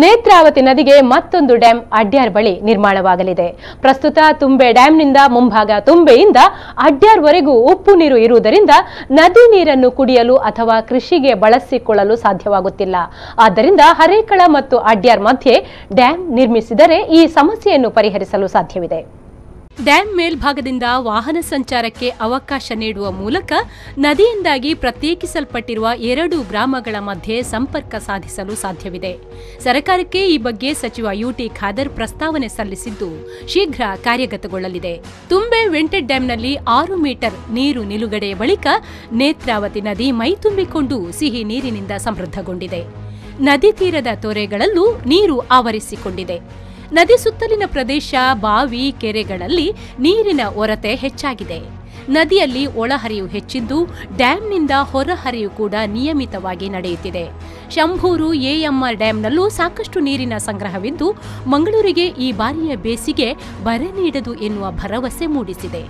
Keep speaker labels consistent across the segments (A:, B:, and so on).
A: ನೇತ್ರಾವತಿ ನದಿಗೆ ಮತ್ತೊಂದು ಡ್ಯಾಂ ಅಡ್ಯಾರ್ ಬಳಿ ನಿರ್ಮಾಣವಾಗಲಿದೆ. ಪ್ರಸ್ತುತ ತುಂಬೆ ಡ್ಯಾಂನಿಂದ ಮುಂಭಾಗ ತುಂಬೆಯಿಂದ ಅಡ್ಯಾರ್ವರೆಗೂ ಉಪ್ಪು ನೀರು ಇರುವುದರಿಂದ ನದಿ ನೀರನ್ನು ಕುಡಿಯಲು ಅಥವಾ ಕೃಷಿಗೆ ಬಳಸಿಕೊಳ್ಳಲು ಸಾಧ್ಯವಾಗುತ್ತಿಲ್ಲ. ಆದ್ದರಿಂದ ಹರೇಕಳ ಮತ್ತು ಅಡ್ಯಾರ್ ಮಧ್ಯೆ ಡ್ಯಾಂ ನಿರ್ಮಿಸಿದರೆ ಈ ಸಮಸ್ಯೆಯನ್ನು ಪರಿಹರಿಸಲು ಸಾಧ್ಯವಿದೆ. ಡ್ಯಾಂ ಮೇಲ್ಭಾಗದಿಂದ ವಾಹನ ಸಂಚಾರಕ್ಕೆ ಅವಕಾಶ ನೀಡುವ ಮೂಲಕ ನದಿಯಿಂದಾಗಿ ಪ್ರತ್ಯೇಕಿಸಲ್ಪಟ್ಟಿರುವ 2 ಗ್ರಾಮಗಳ ಮಧ್ಯೆ ಸಂಪರ್ಕ ಸಾಧಿಸಲು ಸಾಧ್ಯವಿದೆ. ಸರ್ಕಾರಕ್ಕೆ ಈ ಬಗ್ಗೆ ಸಚಿವ ಯುಟಿ ಖಾದರ್ ಪ್ರಸ್ತಾವನೆ ಸಲ್ಲಿಸಿದ್ದು ಶೀಘ್ರ ಕಾರ್ಯಗತಗೊಳ್ಳಲಿದೆ. ತುಂಬೆ ವೆಂಟೆಡ್ ಡ್ಯಾಂನಲ್ಲಿ 6 ಮೀಟರ್ ನೀರು ನಿಲುಗಡೆಯ ಬಳಿಕ ನೇತ್ರಾವತಿ ನದಿ ಮೈತುಂಬಿಕೊಂಡು ಸಿಹಿ ನೀರಿನಿಂದ ಸಮೃದ್ಧಗೊಂಡಿದೆ. ನದಿ ತೀರದ ತೊರೆಗಳಲ್ಲೂ ನೀರು ಆವರಿಸಿಕೊಂಡಿದೆ. ನದಿ ಸುತ್ತಲಿನ ಪ್ರದೇಶ, ಬಾವಿ, ಕೆರೆಗಳಲ್ಲಿ ನೀರಿನ ಒರತೆ ಹೆಚ್ಚಾಗಿದೆ. ನದಿಯಲ್ಲಿ ಒಳಹರಿವು ಹೆಚ್ಚಿದ್ದು ಡ್ಯಾಂನಿಂದ ಹೊರಹರಿವು ಕೂಡ ನಿಯಮಿತವಾಗಿ ನಡೆಯುತ್ತಿದೆ. ಶಂಭೂರು ಎಎಂಆರ್ ಡ್ಯಾಂನಲ್ಲೂ ಸಾಕಷ್ಟು ನೀರಿನ ಸಂಗ್ರಹವಿದ್ದು ಮಂಗಳೂರಿಗೆ ಈ ಬಾರಿಯ ಬೇಸಿಗೆ ಬರ ನೀಡದು ಎನ್ನುವ ಭರವಸೆ ಮೂಡಿಸಿದೆ.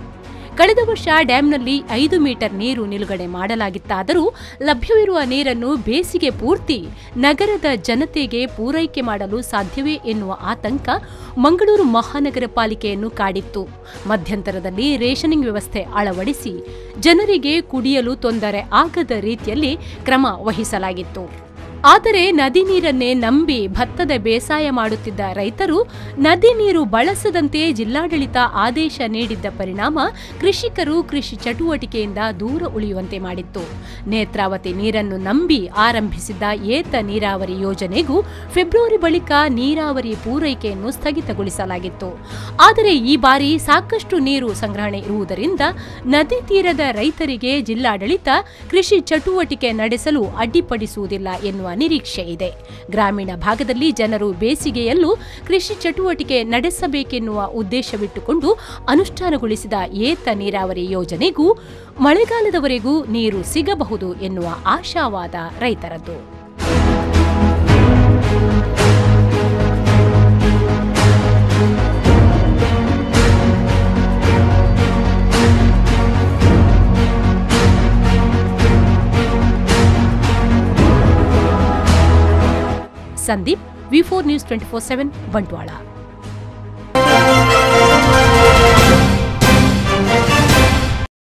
A: ಕಳೆದ ವರ್ಷ ಡ್ಯಾಂನಲ್ಲಿ 5 ಮೀಟರ್ ನೀರು ನಿಲುಗಡೆ ಮಾಡಲಾಗಿತ್ತಾದರೂ ಲಭ್ಯವಿರುವ ನೀರನ್ನು ಬೇಸಿಗೆ ಪೂರ್ತಿ ನಗರದ ಜನತೆಗೆ ಪೂರೈಕೆ ಮಾಡಲು ಸಾಧ್ಯವೇ ಎನ್ನುವ ಆತಂಕ ಮಂಗಳೂರು ಮಹಾನಗರ ಪಾಲಿಕೆಯನ್ನು ಕಾಡಿತ್ತು. ಮಧ್ಯಂತರದಲ್ಲಿ ರೇಷನಿಂಗ್ ವ್ಯವಸ್ಥೆ ಅಳವಡಿಸಿ ಜನರಿಗೆ ಕುಡಿಯಲು ತೊಂದರೆ ಆಗದ ರೀತಿಯಲ್ಲಿ ಕ್ರಮ ವಹಿಸಲಾಗಿತ್ತು. ಆದರೆ ನದಿ ನೀರನ್ನೇ ನಂಬಿ ಭತ್ತದ ಬೇಸಾಯ ಮಾಡುತ್ತಿದ್ದ ರೈತರು ನದಿ ನೀರು ಬಳಸದಂತೆ ಜಿಲ್ಲಾಡಳಿತ ಆದೇಶ ನೀಡಿದ್ದ ಪರಿಣಾಮ ಕೃಷಿಕರು ಕೃಷಿ ಚಟುವಟಿಕೆಯಿಂದ ದೂರ ಉಳಿಯುವಂತೆ ಮಾಡಿತ್ತು. ನೇತ್ರಾವತಿ ನೀರನ್ನು ನಂಬಿ ಆರಂಭಿಸಿದ್ದ ಏತ ನೀರಾವರಿ ಯೋಜನೆಗೂ ಫೆಬ್ರವರಿ ಬಳಿಕ ನೀರಾವರಿ ಪೂರೈಕೆಯನ್ನು ಸ್ಥಗಿತಗೊಳಿಸಲಾಗಿತ್ತು. ಆದರೆ ಈ ಬಾರಿ ಸಾಕಷ್ಟು ನೀರು ಸಂಗ್ರಹಣೆ ಇರುವುದರಿಂದ ನದಿ ತೀರದ ರೈತರಿಗೆ ಜಿಲ್ಲಾಡಳಿತ ಕೃಷಿ ಚಟುವಟಿಕೆ ನಡೆಸಲು ಅಡ್ಡಿಪಡಿಸುವುದಿಲ್ಲ ಎನ್ನುವ ನಿರೀಕ್ಷೆ ಇದೆ. ಗ್ರಾಮೀಣ ಭಾಗದಲ್ಲಿ ಜನರು ಬೇಸಿಗೆಯಲ್ಲೂ ಕೃಷಿ ಚಟುವಟಿಕೆ ನಡೆಸಬೇಕೆನ್ನುವ ಉದ್ದೇಶವಿಟ್ಟುಕೊಂಡು ಅನುಷ್ಠಾನಗೊಳಿಸಿದ ಏತ ನೀರಾವರಿ ಯೋಜನೆಗೂ ಮಳೆಗಾಲದವರೆಗೂ ನೀರು ಸಿಗಬಹುದು ಎನ್ನುವ ಆಶಾವಾದ ರೈತರದ್ದು. Sandeep, V4 News 24/7 Bantwal.